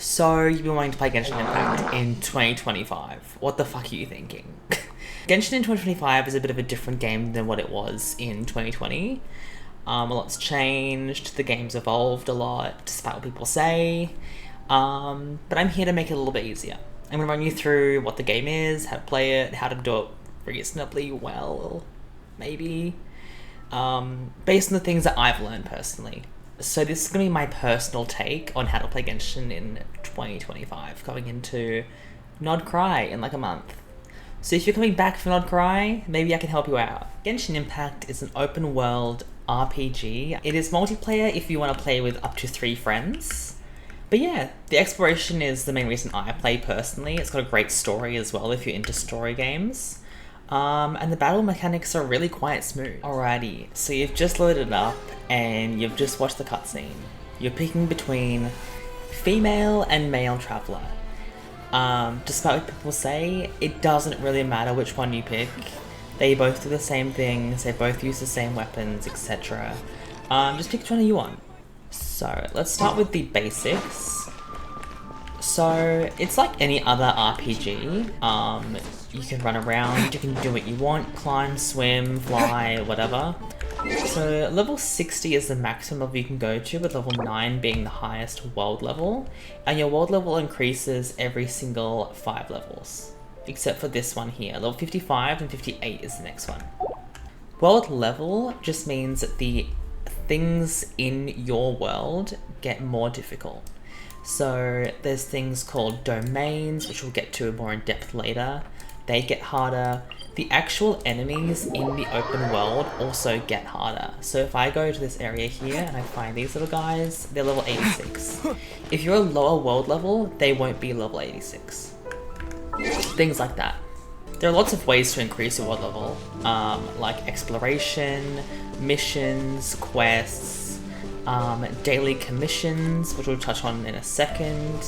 So, you've been wanting to play Genshin Impact in 2025. What the fuck are you thinking? Genshin in 2025 is a bit of a different game than what it was in 2020. A lot's changed, the game's evolved a lot, despite what people say. But I'm here to make it a little bit easier. I'm going to run you through what the game is, how to play it, how to do it reasonably well, maybe. Based on the things that I've learned personally. So this is going to be my personal take on how to play Genshin in 2025, going into Nod Krai in like a month. So if you're coming back from Nod Krai, maybe I can help you out. Genshin Impact is an open world RPG. It is multiplayer if you want to play with up to 3 friends. But yeah, the exploration is the main reason I play personally. It's got a great story as well if you're into story games. And the battle mechanics are really quite smooth. Alrighty, so you've just loaded it up and you've just watched the cutscene. You're picking between female and male traveler. Despite what people say, it doesn't really matter which one you pick. They both do the same things, they both use the same weapons, etc. Just pick which one you want. So let's start with the basics. So it's like any other RPG. You can run around, you can do what you want, climb, swim, fly, whatever. So level 60 is the maximum level you can go to, with level 9 being the highest world level. And your world level increases every single 5 levels. Except for this one here. Level 55 and 58 is the next one. World level just means that the things in your world get more difficult. So there's things called domains, which we'll get to more in depth later. They get harder. The actual enemies in the open world also get harder. So if I go to this area here and I find these little guys, they're level 86. If you're a lower world level, they won't be level 86. Things like that. There are lots of ways to increase your world level, like exploration, missions, quests, daily commissions, which we'll touch on in a second,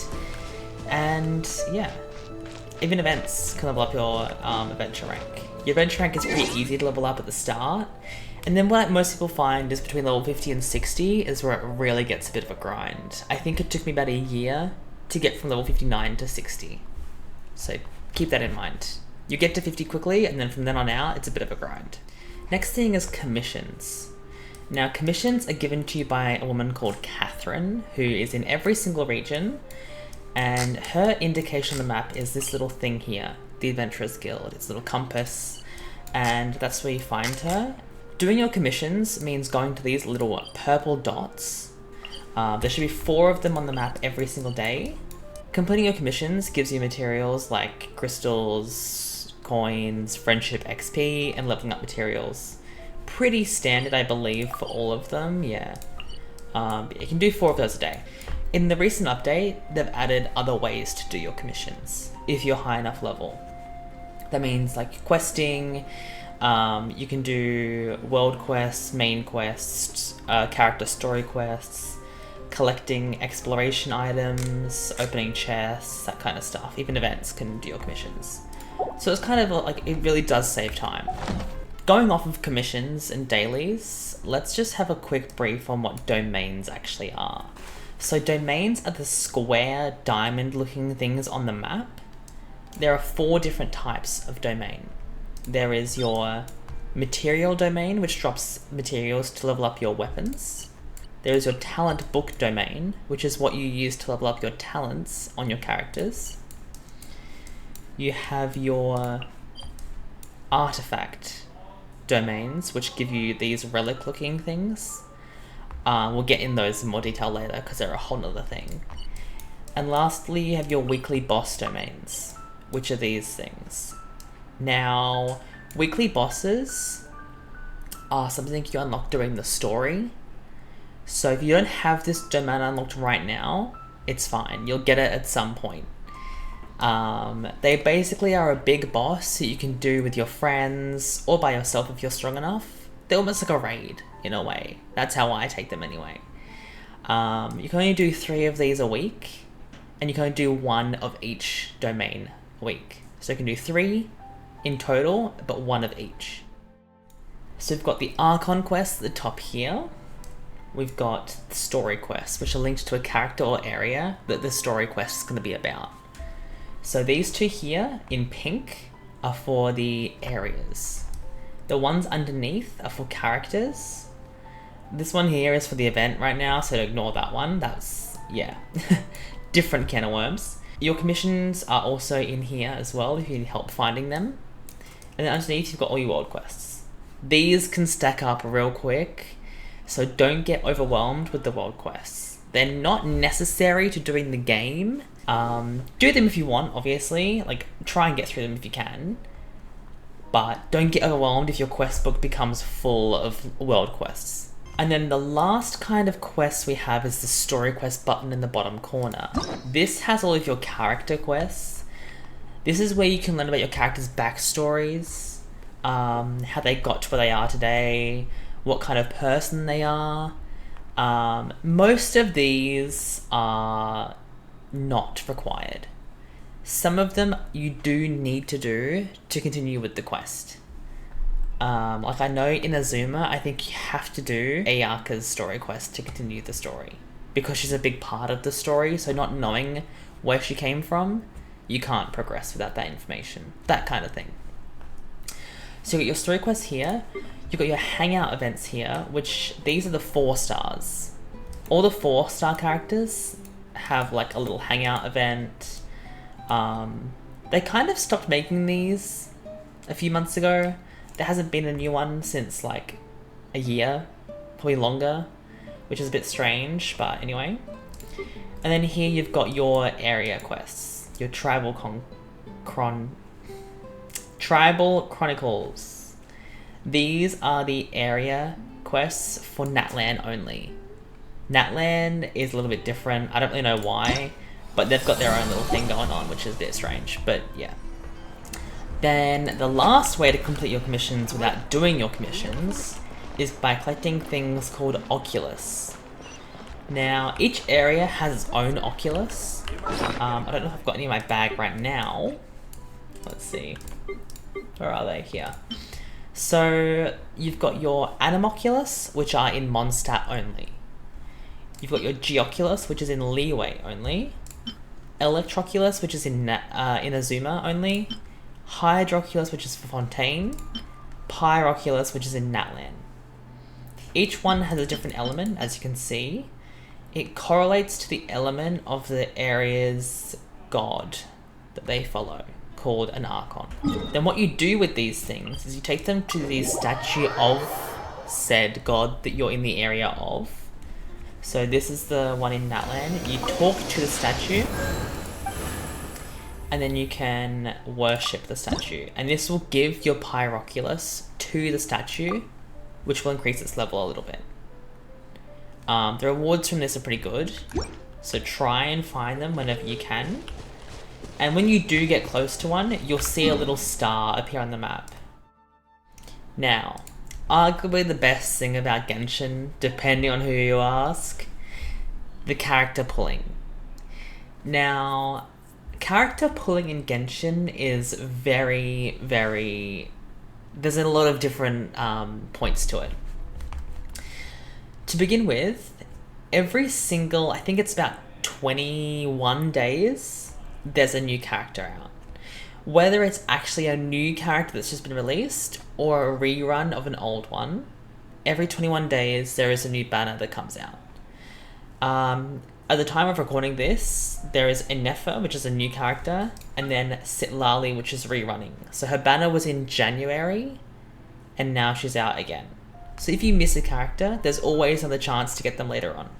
and yeah, even events can level up your adventure rank. Your adventure rank is pretty easy to level up at the start, and then what most people find is between level 50 and 60 is where it really gets a bit of a grind. I think it took me about a year to get from level 59 to 60, so keep that in mind. You get to 50 quickly, and then from then on out, it's a bit of a grind. Next thing is commissions. Now, commissions are given to you by a woman called Catherine, who is in every single region, and her indication on the map is this little thing here, the Adventurers Guild. It's a little compass, and that's where you find her. Doing your commissions means going to these little purple dots. There should be 4 of them on the map every single day. Completing your commissions gives you materials like crystals, coins, friendship XP, and leveling up materials. Pretty standard, I believe, for all of them, yeah. You can do 4 of those a day. In the recent update, they've added other ways to do your commissions, if you're high enough level. That means like questing, you can do world quests, main quests, character story quests, collecting exploration items, opening chests, that kind of stuff. Even events can do your commissions. So it's kind of like, it really does save time. Going off of commissions and dailies, let's just have a quick brief on what domains actually are. So domains are the square diamond looking things on the map. There are 4 different types of domain. There is your material domain, which drops materials to level up your weapons. There is your talent book domain, which is what you use to level up your talents on your characters. You have your artifact domains, which give you these relic looking things. We'll get in those in more detail later because they're a whole nother thing. And lastly, you have your weekly boss domains, which are these things. Now, weekly bosses are something you unlock during the story. So if you don't have this domain unlocked right now, it's fine. You'll get it at some point. They basically are a big boss that you can do with your friends or by yourself if you're strong enough. They're almost like a raid in a way. That's how I take them anyway. You can only do 3 of these a week, and you can only do 1 of each domain a week. So you can do 3 in total, but 1 of each. So we've got the Archon quest at the top here. we've got the story quests, which are linked to a character or area that the story quest is going to be about. So these two here in pink are for the areas. The ones underneath are for characters. This one here is for the event right now, so ignore that one. That's, yeah, different can of worms. Your commissions are also in here as well if you need help finding them. And then underneath you've got all your world quests. These can stack up real quick, so don't get overwhelmed with the world quests. They're not necessary to doing the game. Do them if you want, obviously. Like, try and get through them if you can. But don't get overwhelmed if your quest book becomes full of world quests. And then the last kind of quest we have is the story quest button in the bottom corner. This has all of your character quests. This is where you can learn about your characters' backstories, how they got to where they are today, what kind of person they are. Most of these are not required. Some of them you do need to do to continue with the quest. Like I know in Azuma, I think you have to do Ayaka's story quest to continue the story, because she's a big part of the story, so not knowing where she came from, you can't progress without that information. That kind of thing. So you got your story quests here, you've got your hangout events here, which these are the 4 stars. All the 4-star characters have like a little hangout event. They kind of stopped making these a few months ago. There hasn't been a new one since like a year, probably longer, which is a bit strange, but anyway. And then here you've got your area quests, your tribal chronicles. These are the area quests for Natlan only. Natlan is a little bit different. I don't really know why, but they've got their own little thing going on, which is a bit strange, but yeah. Then the last way to complete your commissions without doing your commissions is by collecting things called Oculos. Now, each area has its own Oculus. I don't know if I've got any in my bag right now. Let's see. Where are they? Here. So, you've got your Animoculus, which are in Mondstadt only. You've got your Geoculus, which is in Leeway only. Electroculus, which is in Azuma only. Hydroculus, which is for Fontaine. Pyroculus, which is in Natlan. Each one has a different element, as you can see. It correlates to the element of the area's god that they follow, called an Archon. Then what you do with these things is you take them to the statue of said god that you're in the area of. So this is the one in Natlan. You talk to the statue, and then you can worship the statue. And this will give your Pyroculus to the statue, which will increase its level a little bit. The rewards from this are pretty good, so try and find them whenever you can. And when you do get close to one, you'll see a little star appear on the map. Now, arguably the best thing about Genshin, depending on who you ask, the character pulling. Now, character pulling in Genshin is very, very... There's a lot of different points to it. To begin with, every single, I think it's about 21 days, there's a new character out. Whether it's actually a new character that's just been released or a rerun of an old one, every 21 days there is a new banner that comes out. At the time of recording this, there is Enefa, which is a new character, and then Sitlali, which is rerunning. So her banner was in January, and now she's out again. So if you miss a character, there's always another chance to get them later on.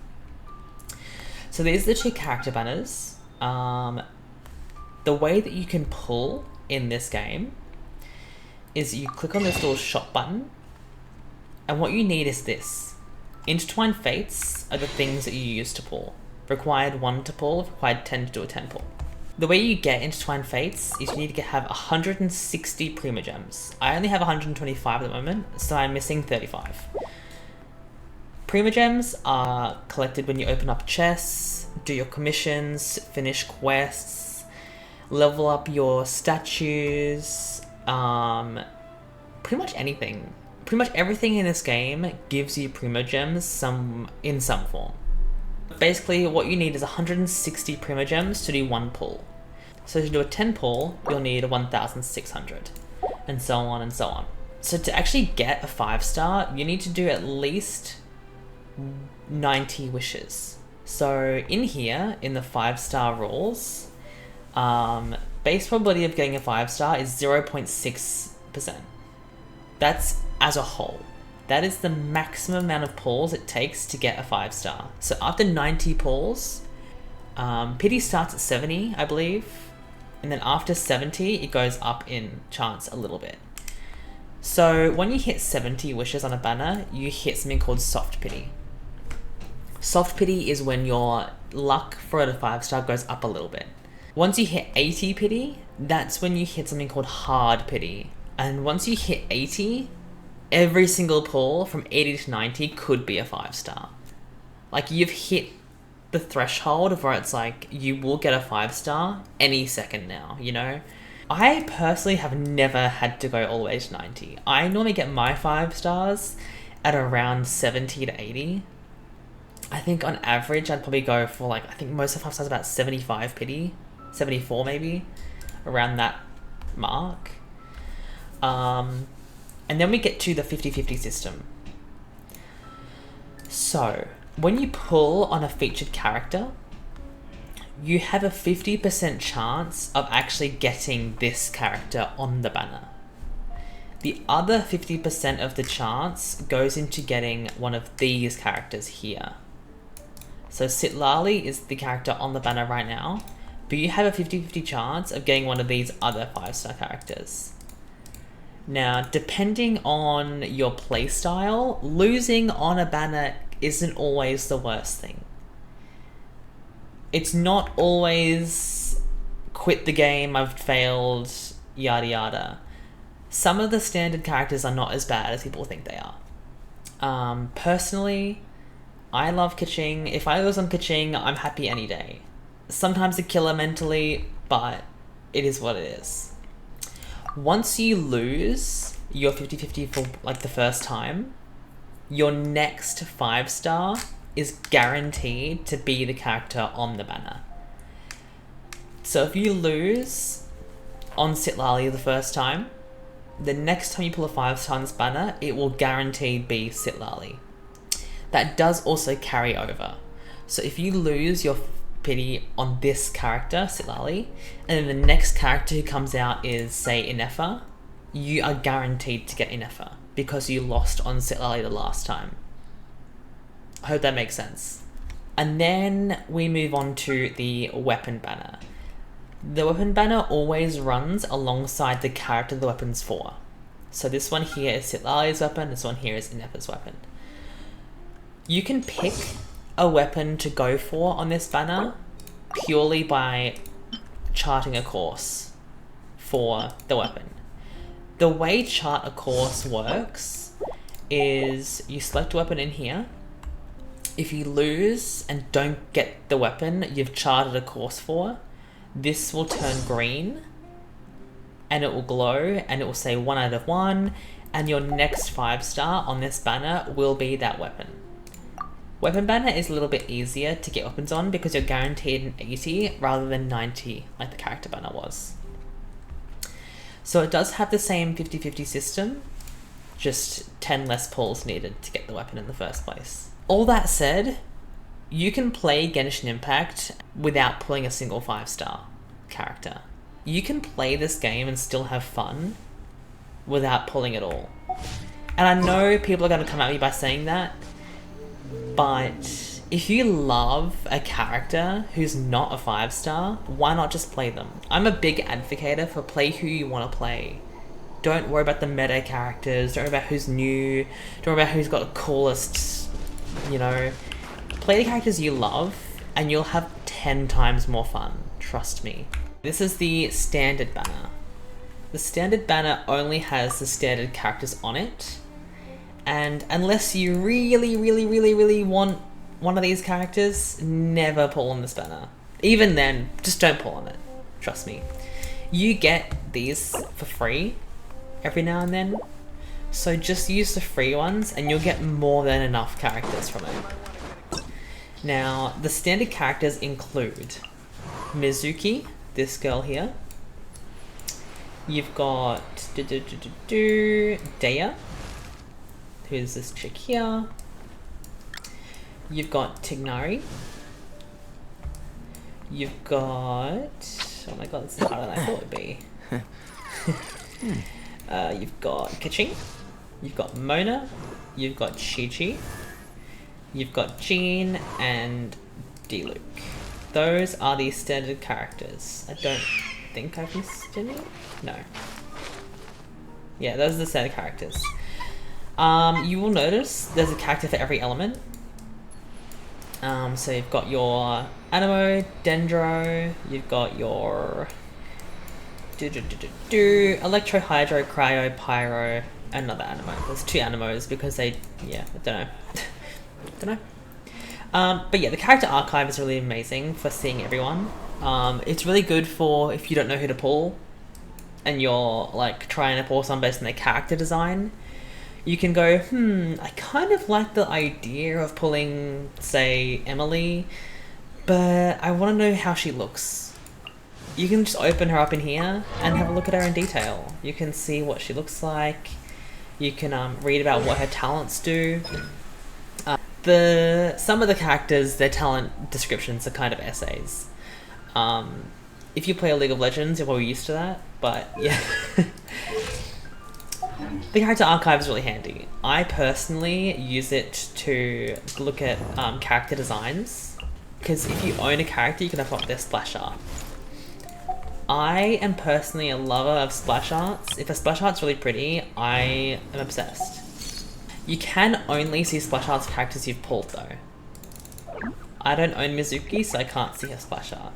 So these are the 2 character banners. The way that you can pull in this game is you click on this little shop button, and what you need is this. Intertwined Fates are the things that you use to pull. Required 1 to pull, required 10 to do a 10 pull. The way you get Intertwined Fates is you need to have 160 Primogems. I only have 125 at the moment, so I'm missing 35. Primogems are collected when you open up chests, do your commissions, finish quests, level up your statues, pretty much anything. pretty much everything in this game gives you Primogems in some form. Basically, what you need is 160 Primogems to do one pull. So to do a 10 pull, you'll need 1,600, and so on and so on. So to actually get a 5-star, you need to do at least 90 wishes. So in here, in the 5-star rules, base probability of getting a 5-star is 0.6%. That's as a whole. That is the maximum amount of pulls it takes to get a 5-star. So after 90 pulls, pity starts at 70, I believe. And then after 70, it goes up in chance a little bit. So when you hit 70 wishes on a banner, you hit something called soft pity. Soft pity is when your luck for a 5-star goes up a little bit. Once you hit 80 pity, that's when you hit something called hard pity. And once you hit 80, every single pull from 80 to 90 could be a 5-star. Like, you've hit the threshold of where it's like, you will get a 5-star any second now, you know? I personally have never had to go all the way to 90. I normally get my 5-stars at around 70 to 80. I think on average, I'd probably go for like, I think most of 5-stars about 75 pity, 74 maybe, around that mark. And then we get to the 50-50 system. So, when you pull on a featured character, you have a 50% chance of actually getting this character on the banner. The other 50% of the chance goes into getting one of these characters here. So Sitlali is the character on the banner right now, but you have a 50-50 chance of getting one of these other 5-star characters. Now, depending on your playstyle, losing on a banner isn't always the worst thing. It's not always quit the game, I've failed, yada yada. Some of the standard characters are not as bad as people think they are. Personally, I love Kaching. If I lose on Kaching, I'm happy any day. Sometimes a killer mentally, but it is what it is. Once you lose your 50-50 for like the first time, your next 5-star is guaranteed to be the character on the banner. So if you lose on Sitlali the first time, the next time you pull a 5-star on this banner, it will guaranteed be Sitlali. That does also carry over. So if you lose your pity on this character, Sitlali, and then the next character who comes out is, say, Inefa, you are guaranteed to get Inefa because you lost on Sitlali the last time. I hope that makes sense. And then we move on to the weapon banner. The weapon banner always runs alongside the character the weapon's for. So this one here is Sitlali's weapon, this one here is Inefa's weapon. You can pick a weapon to go for on this banner purely by charting a course for the weapon. The way chart a course works is you select a weapon in here. If you lose and don't get the weapon you've charted a course for, this will turn green and it will glow and it will say 1 out of 1, and your next 5-star on this banner will be that weapon. Weapon banner is a little bit easier to get weapons on because you're guaranteed an 80 rather than 90 like the character banner was. So it does have the same 50-50 system, just 10 less pulls needed to get the weapon in the first place. All that said, you can play Genshin Impact without pulling a single 5-star character. You can play this game and still have fun without pulling it all. And I know people are going to come at me by saying that, but if you love a character who's not a 5-star, why not just play them? I'm a big advocate for play who you want to play. Don't worry about the meta characters, don't worry about who's new, don't worry about who's got the coolest, you know. Play the characters you love and you'll have 10 times more fun, trust me. This is the standard banner. The standard banner only has the standard characters on it, and unless you really want one of these characters, never pull on this banner. Even then, just don't pull on it, trust me. You get these for free every now and then, So just use the free ones and you'll get more than enough characters from it. Now, the standard characters include Mizuki, this girl here. You've got Dea, who's this chick here. You've got Tignari. You've got... oh my god, this is harder than I thought it would be. You've got Kaching. You've got Mona. You've got Chi-Chi. You've got Jean and Diluc. Those are the standard characters. I don't think I've missed any? No. Yeah, those are the standard characters. You will notice there's a character for every element. So you've got your Anemo, Dendro, you've got your Electro, Hydro, Cryo, Pyro, another Anemo. There's 2 Anemos because they, yeah, I don't know. Don't know. But yeah, the character archive is really amazing for seeing everyone. It's really good for if you don't know who to pull and you're like trying to pull someone based on their character design. You can go, I kind of like the idea of pulling, say, Emily, but I want to know how she looks. You can just open her up in here and have a look at her in detail. You can see what she looks like. You can read about what her talents do. Some of the characters, their talent descriptions are kind of essays. If you play a League of Legends, you're probably used to that, but yeah. The character archive is really handy. I personally use it to look at character designs, because if you own a character, you can open up their splash art. I am personally a lover of splash arts. If a splash art's really pretty, I am obsessed. You can only see splash arts of characters you've pulled though. I don't own Mizuki, so I can't see her splash art.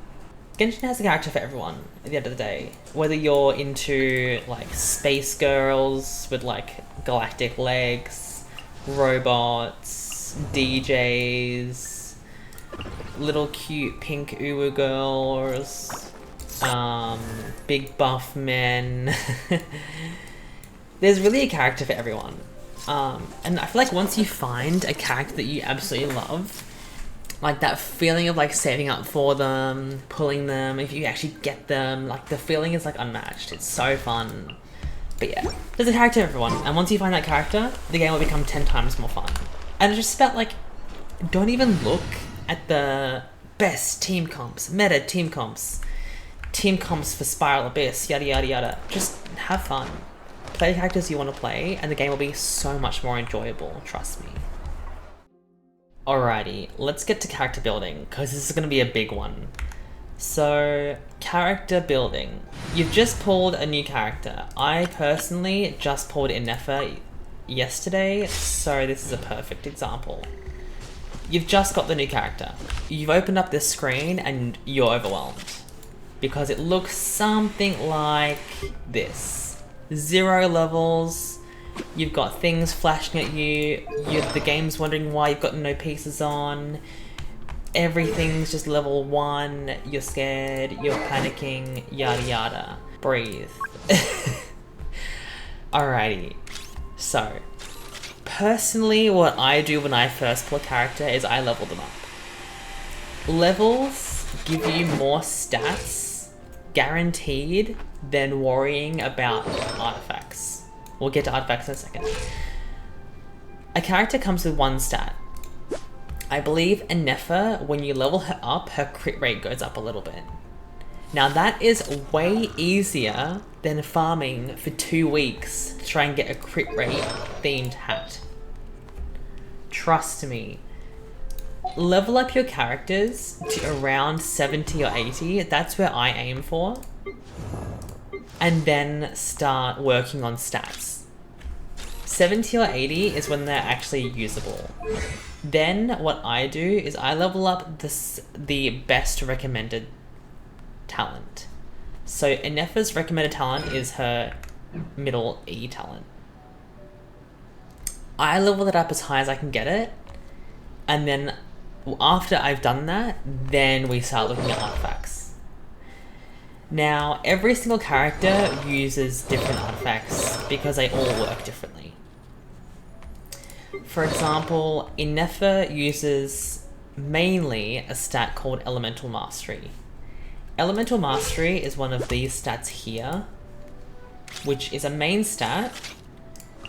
Genshin has a character for everyone at the end of the day. Whether you're into like space girls with like galactic legs, robots, DJs, little cute pink uwu girls, big buff men. There's really a character for everyone. And I feel like once you find a character that you absolutely love, like that feeling of like saving up for them, pulling them, if you actually get them, like the feeling is like unmatched. It's so fun. But yeah, there's a character for everyone. And once you find that character, the game will become 10 times more fun. And it's just about like, don't even look at the best team comps, meta team comps for Spiral Abyss, yada yada yada. Just have fun. Play the characters you want to play and the game will be so much more enjoyable, trust me. Alrighty, let's get to character building, because this is going to be a big one. So, character building. You've just pulled a new character. I personally just pulled Inefa yesterday, so this is a perfect example. You've just got the new character. You've opened up this screen and you're overwhelmed, because it looks something like this. 0 levels. You've got things flashing at you, the game's wondering why you've got no pieces on, everything's just level 1, you're scared, you're panicking, yada yada. Breathe. Alrighty, so, personally what I do when I first pull a character is I level them up. Levels give you more stats, guaranteed, than worrying about artifacts. We'll get to artifacts in a second. A character comes with 1 stat. I believe Inefa, when you level her up, her crit rate goes up a little bit. Now that is way easier than farming for 2 weeks to try and get a crit rate themed hat. Trust me. Level up your characters to around 70 or 80, that's where I aim for. And then start working on stats. 70 or 80 is when they're actually usable. Then what I do is I level up the best recommended talent. So Inefa's recommended talent is her middle E talent. I level it up as high as I can get it, and then after I've done that, then we start looking at artifacts. Now, every single character uses different artifacts because they all work differently. For example, Inefa uses mainly a stat called Elemental Mastery. Elemental Mastery is one of these stats here, which is a main stat,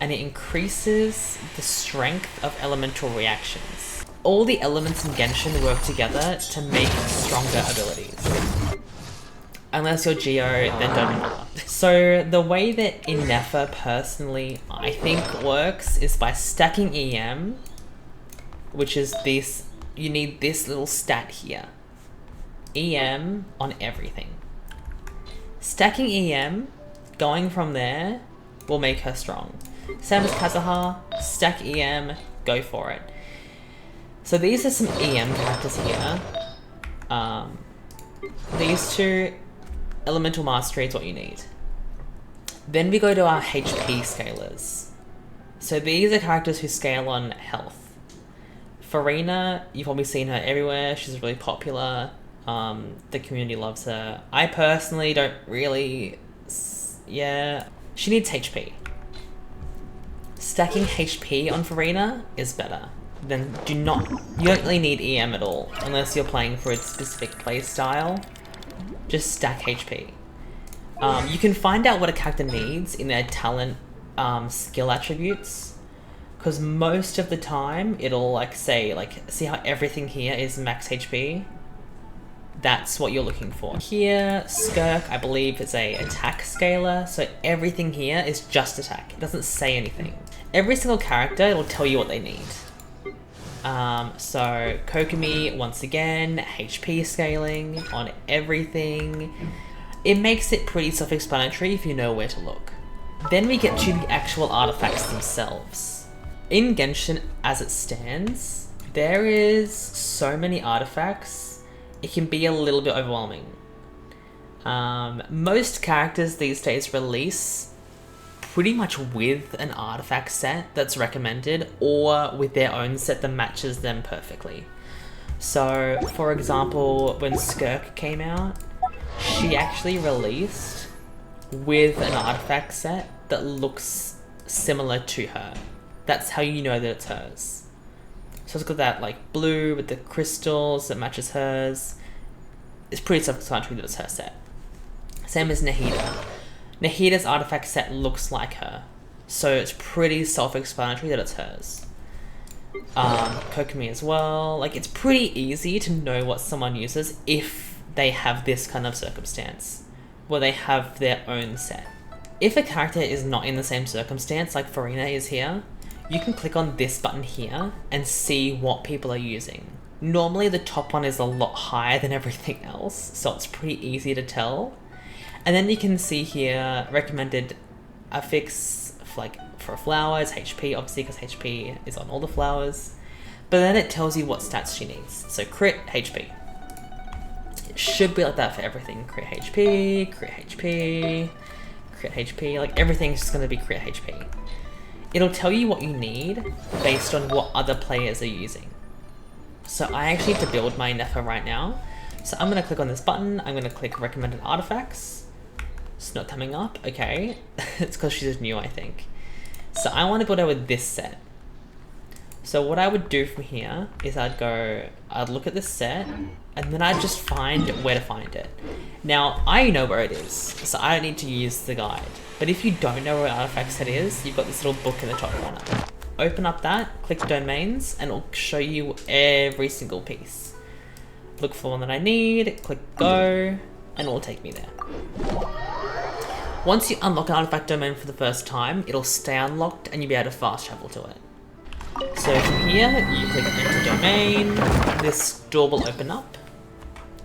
and it increases the strength of elemental reactions. All the elements in Genshin work together to make stronger abilities. Unless you're Geo, then don't bother. So the way that Inefa personally, I think, works is by stacking EM, which is this, you need this little stat here. EM on everything. Stacking EM, going from there, will make her strong. Same as Kazuha, stack EM, go for it. So these are some EM characters here. These two, Elemental Mastery is what you need. Then we go to our HP scalers. So these are characters who scale on health. Farina, you've probably seen her everywhere. She's really popular. The community loves her. I personally don't really... Yeah. She needs HP. Stacking HP on Farina is better. Then you don't really need EM at all, unless you're playing for a specific playstyle. Just stack HP. You can find out what a character needs in their talent skill attributes, because most of the time it'll like say, like, see how everything here is max HP? That's what you're looking for. Here, Skirk, I believe, is a attack scaler, so everything here is just attack. It doesn't say anything. Every single character will tell you what they need. So Kokomi, once again, HP scaling on everything. It makes it pretty self-explanatory if you know where to look. Then we get to the actual artifacts themselves. In Genshin, as it stands, there is so many artifacts, it can be a little bit overwhelming. Most characters these days release pretty much with an artifact set that's recommended, or with their own set that matches them perfectly. So, for example, when Skirk came out, she actually released with an artifact set that looks similar to her. That's how you know that it's hers. So it's got that like blue with the crystals that matches hers. It's pretty self-explanatory that it's her set. Same as Nahida. Nahida's artifact set looks like her, so it's pretty self-explanatory that it's hers. Kokomi as well. Like, it's pretty easy to know what someone uses if they have this kind of circumstance, where they have their own set. If a character is not in the same circumstance, like Farina is here, you can click on this button here and see what people are using. Normally the top one is a lot higher than everything else, so it's pretty easy to tell. And then you can see here recommended affix for flowers, HP, obviously because HP is on all the flowers. But then it tells you what stats she needs. So crit, HP. It should be like that for everything. Crit HP, crit HP, crit HP, like everything's just gonna be crit HP. It'll tell you what you need based on what other players are using. So I actually need to build my Nefa right now. So I'm gonna click on this button, I'm gonna click recommended artifacts. It's not coming up, okay. It's because she's new, I think. So I want to build her with this set. So what I would do from here is I'd look at this set, and then I'd just find where to find it. Now, I know where it is, so I don't need to use the guide. But if you don't know where artifact set is, you've got this little book in the top corner. Open up that, click domains, and it'll show you every single piece. Look for one that I need, click go, and it'll take me there. Once you unlock an artifact domain for the first time, it'll stay unlocked and you'll be able to fast travel to it. So from here, you click enter domain, this door will open up.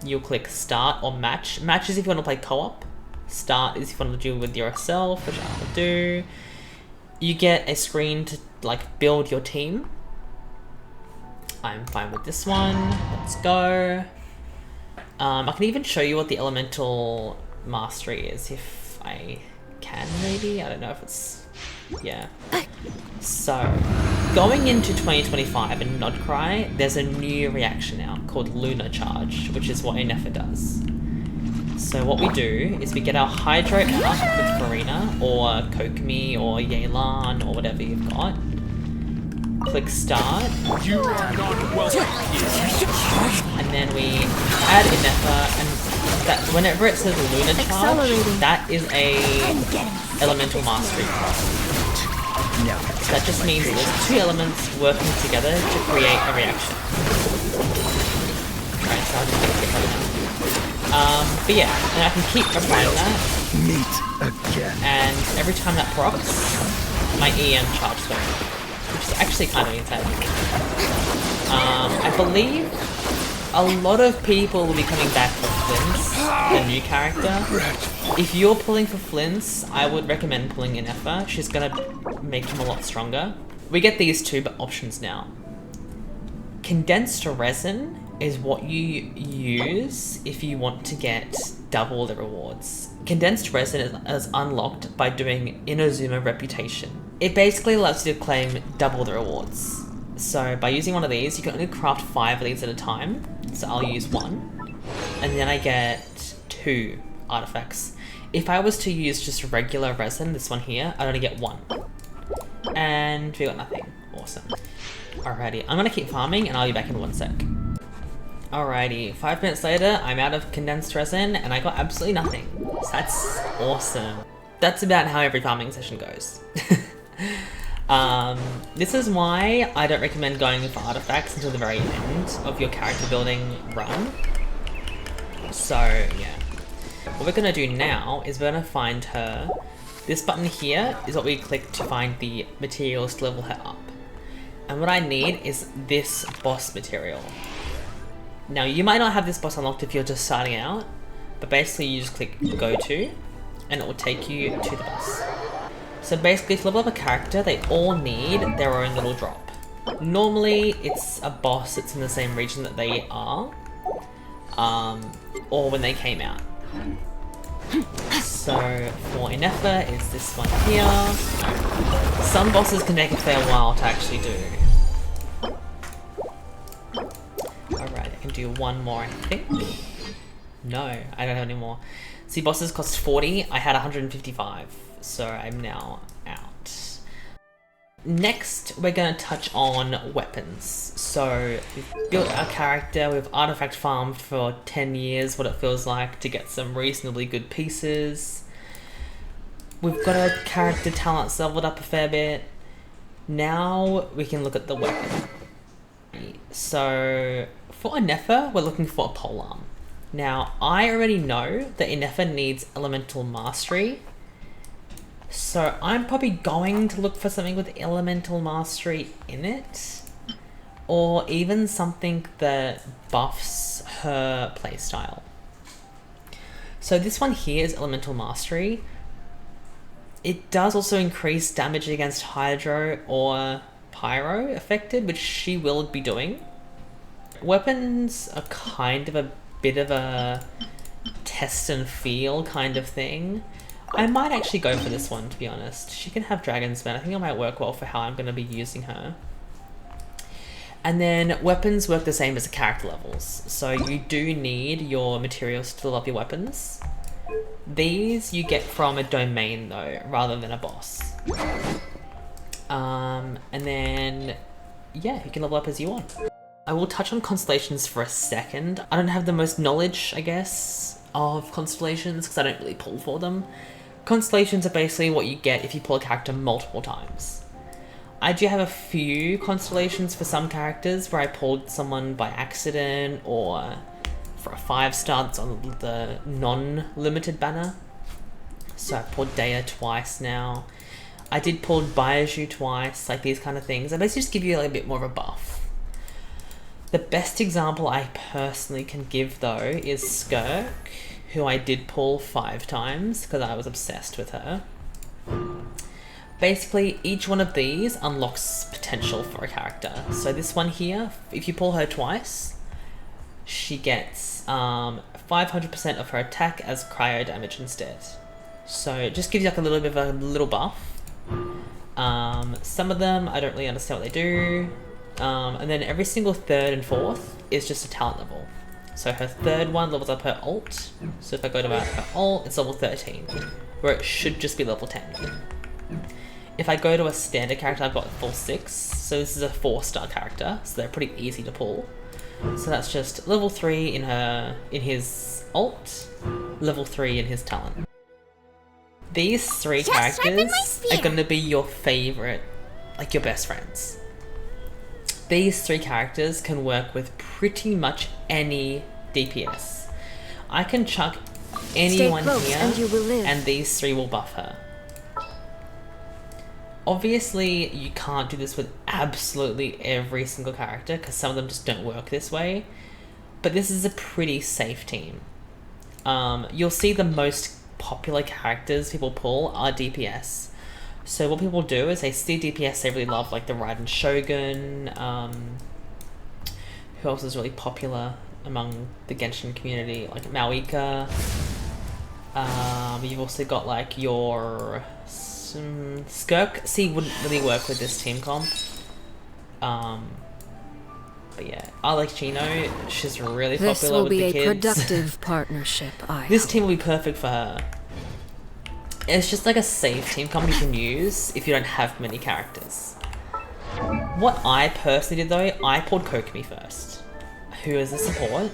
You'll click start or match. Match is if you want to play co-op. Start is if you want to do it with yourself, which I will do. You get a screen to like build your team. I'm fine with this one. Let's go. I can even show you what the elemental mastery is if I can, maybe? I don't know if it's... yeah. So, going into 2025 in Nod Krai, there's a new reaction now called Lunar Charge, which is what Inefa does. So what we do is we get our Hydro out with Farina, or Kokomi, or Yelan, or whatever you've got. click start, You are not welcome here. and then we add Inefa, and that whenever it says Lunar Charge, that is a elemental mastery prop. No. That just means there's two elements working together to create a reaction. Right, so I'll just keep it right now. But yeah, and I can keep applying that, Meet again. and every time that procs, my EM charges go, which is actually kind of insane. I believe a lot of people will be coming back for Flints, the new character. If you're pulling for Flints, I would recommend pulling Inefa. She's gonna make him a lot stronger. We get these two options now. Condensed resin is what you use if you want to get double the rewards. Condensed resin is unlocked by doing Inazuma Reputation. It basically allows you to claim double the rewards. So by using one of these, you can only craft 5 of these at a time. So I'll use 1. And then I get 2 artifacts. If I was to use just regular resin, this one here, I'd only get 1. And we got nothing. Awesome. Alrighty, I'm gonna keep farming and I'll be back in 1 sec. Alrighty, 5 minutes later, I'm out of condensed resin and I got absolutely nothing. So that's awesome. That's about how every farming session goes. This is why I don't recommend going for artifacts until the very end of your character building run. So, yeah. What we're gonna do now is we're gonna find her. This button here is what we click to find the materials to level her up. And what I need is this boss material. Now, you might not have this boss unlocked if you're just starting out, but basically you just click go to, and it will take you to the boss. So basically, to level up a character, they all need their own little drop. Normally, it's a boss that's in the same region that they are, or when they came out. So for Inefa, it's this one here. Some bosses can take a fair while to actually do. Alright, I can do one more, I think. No, I don't have any more. See, bosses cost 40, I had 155. So I'm now out. Next, we're going to touch on weapons. So we've built our character, we've artifact farmed for 10 years, what it feels like to get some reasonably good pieces. We've got our character talents leveled up a fair bit. Now we can look at the weapon. So for Inefa, we're looking for a polearm. Now, I already know that Inefa needs elemental mastery. So I'm probably going to look for something with elemental mastery in it, or even something that buffs her playstyle. So this one here is elemental mastery. It does also increase damage against hydro or pyro affected, which she will be doing. Weapons are kind of a bit of a test and feel kind of thing. I might actually go for this one, to be honest. She can have Dragon's Man. I think it might work well for how I'm going to be using her. And then weapons work the same as the character levels. So you do need your materials to level up your weapons. These you get from a domain though, rather than a boss. And then, yeah, you can level up as you want. I will touch on Constellations for a second. I don't have the most knowledge, I guess, of Constellations because I don't really pull for them. Constellations are basically what you get if you pull a character multiple times. I do have a few Constellations for some characters where I pulled someone by accident or for a 5-star that's on the non-limited banner. So I pulled Dea twice now. I did pull Baiju twice, like these kind of things. I basically just give you like a bit more of a buff. The best example I personally can give though is Skirk, who I did pull 5 times because I was obsessed with her. Basically, each one of these unlocks potential for a character. So this one here, if you pull her twice, she gets 500% of her attack as cryo damage instead. So it just gives you like a little bit of a little buff. Some of them, I don't really understand what they do. And then every single 3rd and 4th is just a talent level. So her 3rd one levels up her ult. So if I go to her ult, it's level 13, where it should just be level 10. If I go to a standard character, I've got full 6. So this is a 4-star character, so they're pretty easy to pull. So that's just level 3 in his ult, level 3 in his talent. These 3 characters are going to be your favorite, like your best friends. These 3 characters can work with pretty much any DPS. I can chuck anyone here and these 3 will buff her. Obviously, you can't do this with absolutely every single character because some of them just don't work this way, but this is a pretty safe team. You'll see the most popular characters people pull are DPS. So what people do is they see DPS they really love, like the Raiden Shogun. Who else is really popular among the Genshin community? Like Maoika. You've also got like your Skirk. See, wouldn't really work with this team comp. But yeah, I like Chino. She's really popular with the kids. This will be a productive partnership. This team will be perfect for her. It's just like a safe team comp you can use if you don't have many characters. What I personally did though, I pulled Kokomi first, who is a support,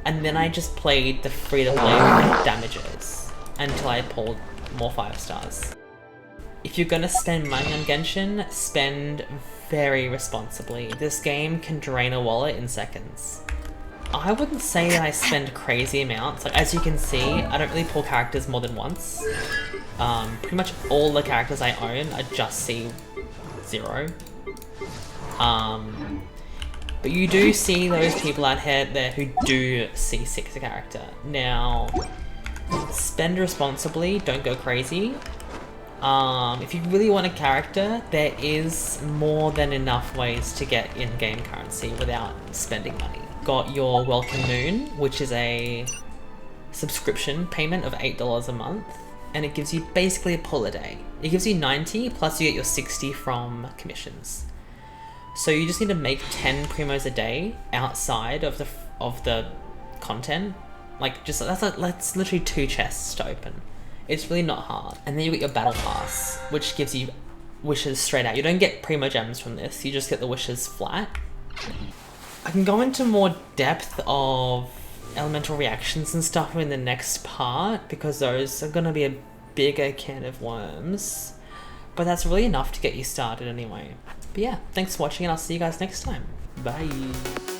and then I just played the free-to-play damages until I pulled more 5 stars. If you're gonna spend money on Genshin, spend very responsibly. This game can drain a wallet in seconds. I wouldn't say that I spend crazy amounts. Like, as you can see, I don't really pull characters more than once. Pretty much all the characters I own are just C0. But you do see those people out there who do C6 a character. Now, spend responsibly, don't go crazy. If you really want a character, there is more than enough ways to get in-game currency without spending money. Got your Welcome Moon, which is a subscription payment of $8 a month, and it gives you basically a pull a day. It gives you 90, plus you get your 60 from commissions. So you just need to make 10 primos a day outside of the content. Like, just that's literally 2 chests to open. It's really not hard. And then you get your battle pass, which gives you wishes straight out. You don't get Primogems from this, you just get the wishes flat. I can go into more depth of elemental reactions and stuff in the next part, because those are gonna be a bigger can of worms. But that's really enough to get you started anyway. But yeah, thanks for watching and I'll see you guys next time. Bye.